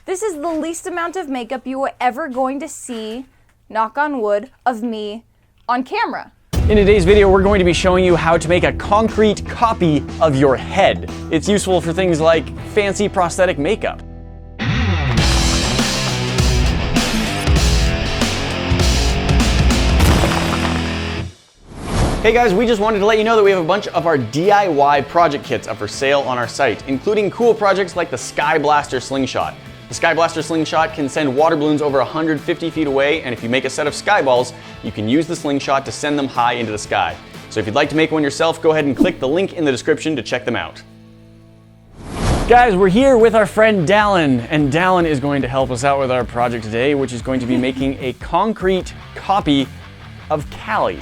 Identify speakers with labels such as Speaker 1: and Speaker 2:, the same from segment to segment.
Speaker 1: This is the least amount of makeup you are ever going to see, knock on wood, of me on camera.
Speaker 2: In today's video, we're going to be showing you how to make a concrete copy of your head. It's useful for things like fancy prosthetic makeup. Hey guys, we just wanted to let you know that we have a bunch of our DIY project kits up for sale on our site, including cool projects like the Sky Blaster Slingshot. The Sky Blaster Slingshot can send water balloons over 150 feet away, and if you make a set of sky balls, you can use the slingshot to send them high into the sky. So if you'd like to make one yourself, go ahead and click the link in the description to check them out. Guys, we're here with our friend Dallin, and Dallin is going to help us out with our project today, which is going to be making a concrete copy of Calli.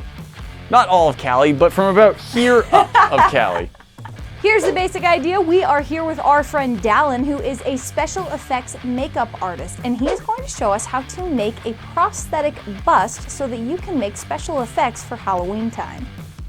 Speaker 2: Not all of Calli, but from about here up of Calli.
Speaker 1: Here's the basic idea. We are here with our friend Dallin, who is a special effects makeup artist, and he is going to show us how to make a prosthetic bust so that you can make special effects for Halloween time.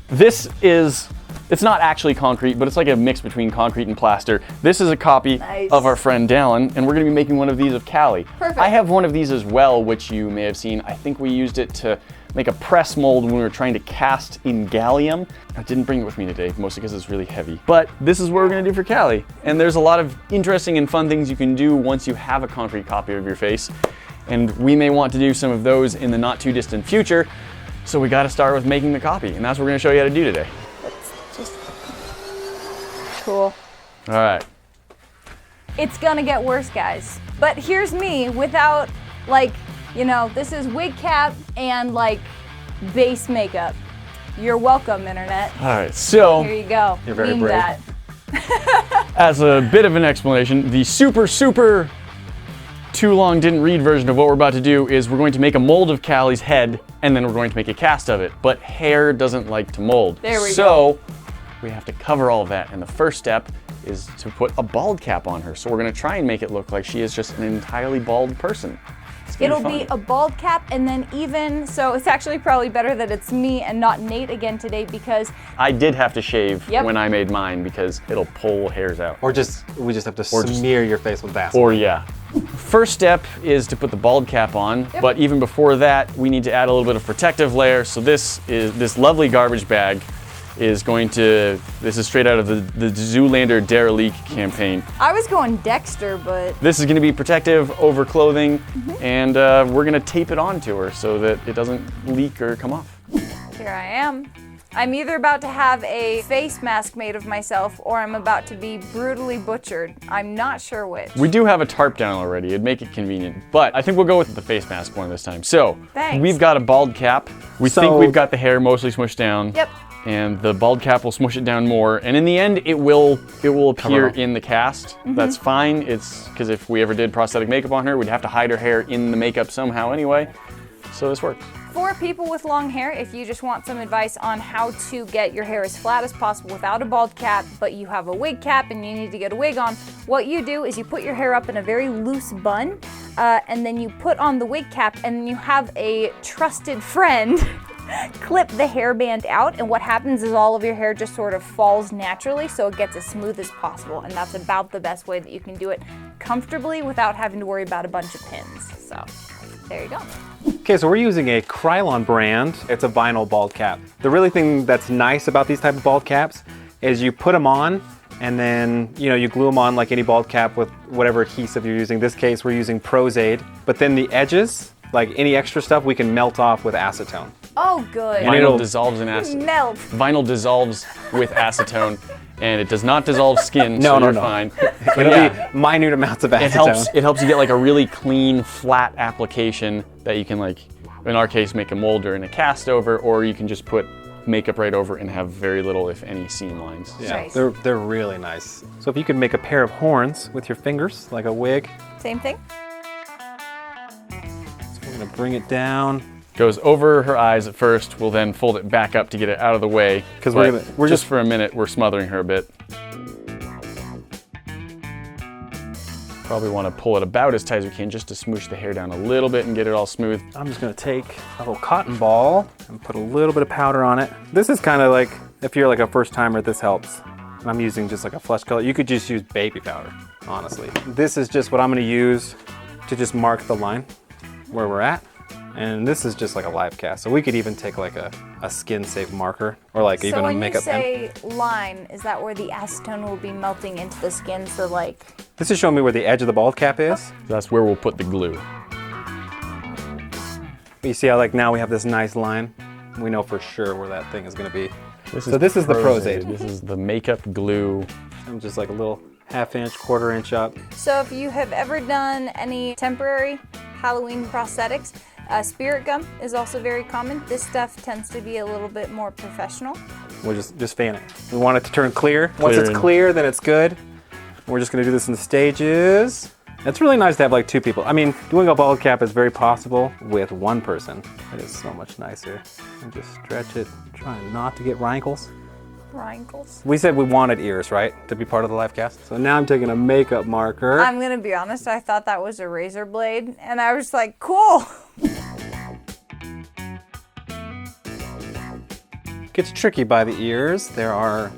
Speaker 2: This is, it's not actually concrete, but it's like a mix between concrete and plaster. This is a copy of our friend Dallin, and we're gonna be making one of these of Calli.
Speaker 1: Perfect.
Speaker 2: I have one of these as well, which you may have seen. I think we used it to make a press mold when we were trying to cast in gallium. I didn't bring it with me today, mostly because it's really heavy. But this is what we're gonna do for Calli. And there's a lot of interesting and fun things you can do once you have a concrete copy of your face. And we may want to do some of those in the not too distant future. So we gotta start with making the copy. And that's what we're gonna show you how to do today.
Speaker 1: Let's just... Cool.
Speaker 2: All right.
Speaker 1: It's gonna get worse, guys. But here's me without, like, you know, this is wig cap and like base makeup. You're welcome, internet.
Speaker 2: All right, so
Speaker 1: here you go.
Speaker 2: You're very
Speaker 1: Meme
Speaker 2: brave.
Speaker 1: that.
Speaker 2: As a bit of an explanation, the super too long didn't read version of what we're about to do is we're going to make a mold of Calli's head and then we're going to make a cast of it. But hair doesn't like to mold.
Speaker 1: There we go.
Speaker 2: So we have to cover all of that, and the first step is to put a bald cap on her. So we're gonna try and make it look like she is just an entirely bald person.
Speaker 1: It'll be a bald cap, and then even, so it's actually probably better that it's me and not Nate again today because
Speaker 2: I did have to shave when I made mine because it'll pull hairs out.
Speaker 3: Or we just have to smear your face with Vaseline.
Speaker 2: Or yeah. First step is to put the bald cap on, but even before that, we need to add a little bit of protective layer. So this lovely garbage bag is going to, this is straight out of the Zoolander Derelict campaign.
Speaker 1: I was going Dexter, but...
Speaker 2: This is gonna be protective over clothing, and we're gonna tape it onto her so that it doesn't leak or come off.
Speaker 1: Here I am. I'm either about to have a face mask made of myself or I'm about to be brutally butchered. I'm not sure which.
Speaker 2: We do have a tarp down already, it'd make it convenient, but I think we'll go with the face mask one this time. So, we've got a bald cap. We think we've got the hair mostly smushed down.
Speaker 1: Yep.
Speaker 2: And the bald cap will smush it down more, and in the end it will appear in the cast. That's fine. It's because if we ever did prosthetic makeup on her, we'd have to hide her hair in the makeup somehow anyway, so this works.
Speaker 1: For people with long hair, if you just want some advice on how to get your hair as flat as possible without a bald cap, but you have a wig cap and you need to get a wig on, what you do is you put your hair up in a very loose bun, and then you put on the wig cap, and then you have a trusted friend clip the hairband out, and what happens is all of your hair just sort of falls naturally, so it gets as smooth as possible, and that's about the best way that you can do it comfortably without having to worry about a bunch of pins. So there you go.
Speaker 3: Okay, so we're using a Krylon brand. It's a vinyl bald cap. The really thing that's nice about these type of bald caps is you put them on and then you glue them on like any bald cap with whatever adhesive you're using. In this case, we're using prosthetic, but then the edges, like any extra stuff, we can melt off with acetone.
Speaker 1: Oh, good.
Speaker 2: Vinyl dissolves in acetone.
Speaker 1: Melt.
Speaker 2: Vinyl dissolves with acetone, and it does not dissolve skin, so you're fine.
Speaker 3: But it'll be minute amounts of acetone.
Speaker 2: It helps you get like a really clean, flat application that you can, like, in our case, make a molder and a cast over, or you can just put makeup right over and have very little, if any, seam lines.
Speaker 3: Yeah,
Speaker 1: Nice.
Speaker 3: they're really nice. So if you could make a pair of horns with your fingers, like a wig.
Speaker 1: Same thing.
Speaker 3: So we're gonna bring it down.
Speaker 2: Goes over her eyes at first. We'll then fold it back up to get it out of the way.
Speaker 3: Because we're
Speaker 2: just for a minute, we're smothering her a bit. Probably want to pull it about as tight as we can just to smoosh the hair down a little bit and get it all smooth.
Speaker 3: I'm just gonna take a little cotton ball and put a little bit of powder on it. This is kind of like, if you're like a first timer, this helps. And I'm using just like a flesh color. You could just use baby powder. honestly. This is just what I'm gonna use to just mark the line where we're at. And this is just like a live cast. So we could even take like a skin safe marker or like even a makeup pen.
Speaker 1: So when you say line, is that where the acetone will be melting into the skin? So like...
Speaker 3: This is showing me where the edge of the bald cap is.
Speaker 2: That's where we'll put the glue.
Speaker 3: You see how like now we have this nice line? We know for sure where that thing is gonna be. This is the prosthetic.
Speaker 2: This is the makeup glue.
Speaker 3: I'm just like a little half-inch, quarter-inch up.
Speaker 1: So if you have ever done any temporary Halloween prosthetics, spirit gum is also very common. This stuff tends to be a little bit more professional.
Speaker 3: We'll just fan it. We want it to turn clear. Once it's clear, then it's good. We're just gonna do this in stages. It's really nice to have like two people. I mean, doing a bald cap is very possible with one person. It is so much nicer. And just stretch it, trying not to get wrinkles.
Speaker 1: Wrinkles.
Speaker 3: We said we wanted ears, right? To be part of the live cast. So now I'm taking a makeup marker.
Speaker 1: I'm gonna be honest, I thought that was a razor blade, and I was like, cool.
Speaker 3: Gets tricky by the ears. There are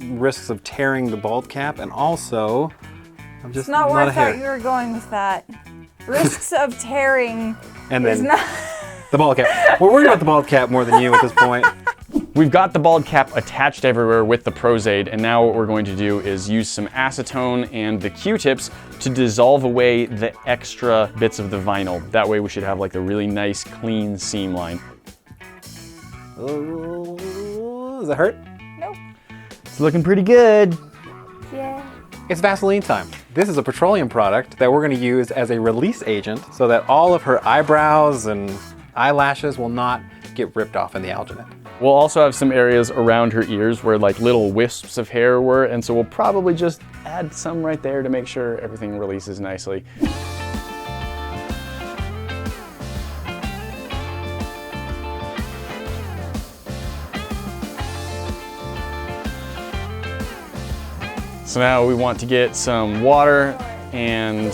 Speaker 3: risks of tearing the bald cap, and also, I'm just
Speaker 1: It's not where
Speaker 3: not
Speaker 1: I
Speaker 3: a
Speaker 1: thought
Speaker 3: hair.
Speaker 1: you were going with that. Risks of tearing
Speaker 3: And
Speaker 1: is
Speaker 3: then
Speaker 1: not...
Speaker 3: the bald cap. We're worried about the bald cap more than you at this point.
Speaker 2: We've got the bald cap attached everywhere with the prosthetic, and now what we're going to do is use some acetone and the Q-tips to dissolve away the extra bits of the vinyl. That way we should have like a really nice, clean seam line.
Speaker 3: Oh, does it hurt?
Speaker 1: Nope.
Speaker 2: It's looking pretty good.
Speaker 1: Yeah.
Speaker 3: It's Vaseline time. This is a petroleum product that we're going to use as a release agent so that all of her eyebrows and eyelashes will not get ripped off in the alginate.
Speaker 2: We'll also have some areas around her ears where like little wisps of hair were, and so we'll probably just add some right there to make sure everything releases nicely. So now we want to get some water and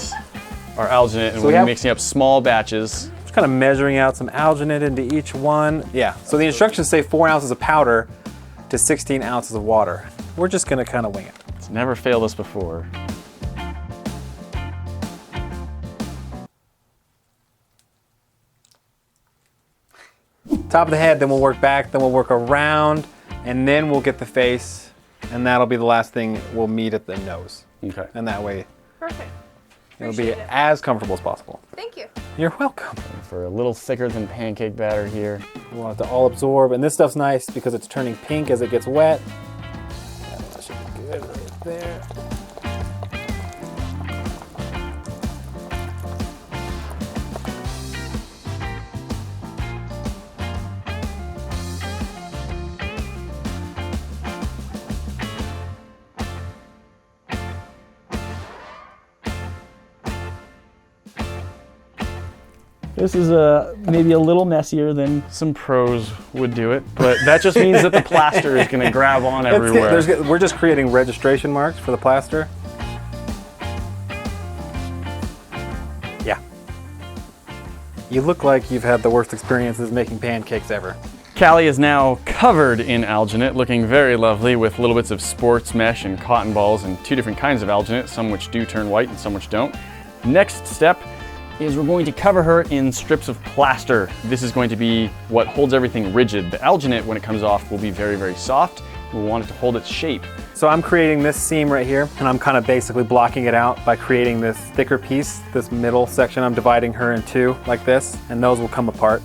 Speaker 2: our alginate, and
Speaker 3: So
Speaker 2: we're mixing up small batches.
Speaker 3: Just kind of measuring out some alginate into each one. Yeah, so the instructions say 4 ounces of powder to 16 ounces of water. We're just gonna kind of wing it.
Speaker 2: It's never failed us before.
Speaker 3: Top of the head, then we'll work back, then we'll work around, and then we'll get the face, and that'll be the last thing we'll meet at the nose.
Speaker 2: Okay.
Speaker 3: And that way,
Speaker 1: Perfect.
Speaker 3: it'll be
Speaker 1: Appreciate it.
Speaker 3: as comfortable as possible.
Speaker 1: Thank you.
Speaker 3: You're welcome.
Speaker 2: For a little thicker than pancake batter here.
Speaker 3: We want it to all absorb, and this stuff's nice because it's turning pink as it gets wet. That should be good right there.
Speaker 2: This is maybe a little messier than some pros would do it, but that just means that the plaster is going to grab on everywhere.
Speaker 3: We're just creating registration marks for the plaster. Yeah. You look like you've had the worst experiences making pancakes ever.
Speaker 2: Calli is now covered in alginate, looking very lovely with little bits of sports mesh and cotton balls and two different kinds of alginate, some which do turn white and some which don't. Next step is we're going to cover her in strips of plaster. This is going to be what holds everything rigid. The alginate, when it comes off, will be very, very soft. We'll want it to hold its shape.
Speaker 3: So I'm creating this seam right here, and I'm kind of basically blocking it out by creating this thicker piece, this middle section. I'm dividing her in two like this, and those will come apart.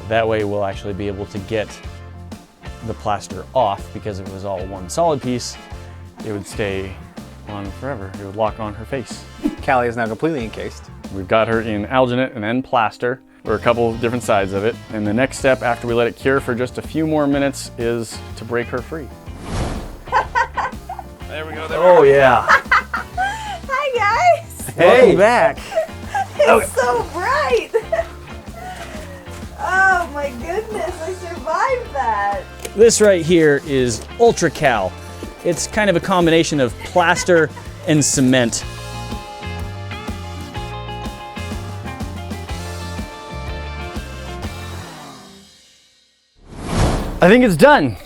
Speaker 2: That way we'll actually be able to get the plaster off, because if it was all one solid piece, it would stay on forever. It would lock on her face.
Speaker 3: Calli is now completely encased.
Speaker 2: We've got her in alginate and then plaster, or a couple of different sides of it. And the next step after we let it cure for just a few more minutes is to break her free.
Speaker 3: There we go.
Speaker 2: Oh yeah.
Speaker 1: Hi guys.
Speaker 2: Welcome back.
Speaker 1: It's so bright. Oh my goodness, I survived that.
Speaker 2: This right here is Ultra Cal. It's kind of a combination of plaster and cement. I think it's done,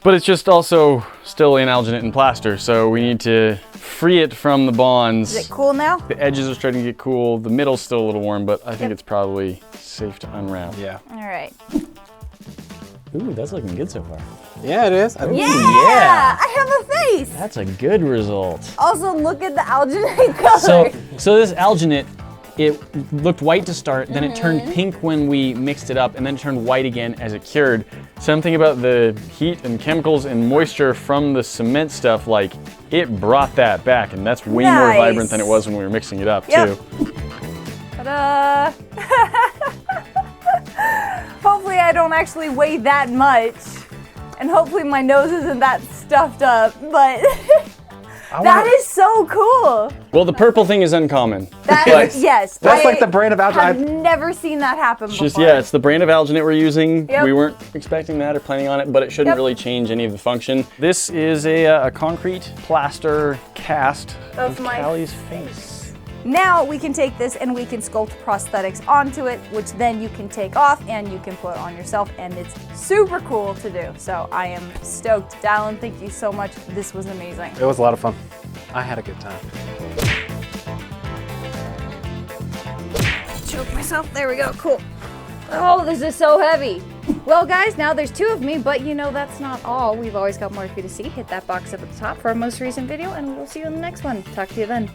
Speaker 2: but it's just also still in alginate and plaster, so we need to free it from the bonds.
Speaker 1: Is it cool now?
Speaker 2: The edges are starting to get cool. The middle's still a little warm, but I think it's probably safe to unwrap.
Speaker 3: Yeah.
Speaker 1: All right.
Speaker 2: Ooh, that's looking good so far.
Speaker 3: Yeah, it is.
Speaker 1: Yeah,
Speaker 2: yeah.
Speaker 1: I have a face.
Speaker 2: That's a good result.
Speaker 1: Also, look at the alginate color.
Speaker 2: So this alginate, it looked white to start, then it turned pink when we mixed it up, and then it turned white again as it cured. Something about the heat and chemicals and moisture from the cement stuff, like, it brought that back, and that's way more vibrant than it was when we were mixing it up, too.
Speaker 1: Ta-da! Hopefully I don't actually weigh that much, and hopefully my nose isn't that stuffed up, but that is so cool.
Speaker 2: Well, the purple thing is uncommon.
Speaker 1: That is, yes.
Speaker 3: That's like the brand of alginate.
Speaker 1: I've never seen that happen before.
Speaker 2: It's the brand of alginate we're using.
Speaker 1: Yep.
Speaker 2: We weren't expecting that or planning on it, but it shouldn't really change any of the function. This is a concrete plaster cast of Calli's face.
Speaker 1: Now we can take this and we can sculpt prosthetics onto it, which then you can take off and you can put on yourself, and it's super cool to do. So I am stoked. Dallin, thank you so much. This was amazing.
Speaker 3: It was a lot of fun. I had a good time.
Speaker 1: Choke myself. There we go. Cool. Oh, this is so heavy. Well, guys, now there's 2 of me, but you know that's not all. We've always got more for you to see. Hit that box up at the top for our most recent video, and we'll see you in the next one. Talk to you then.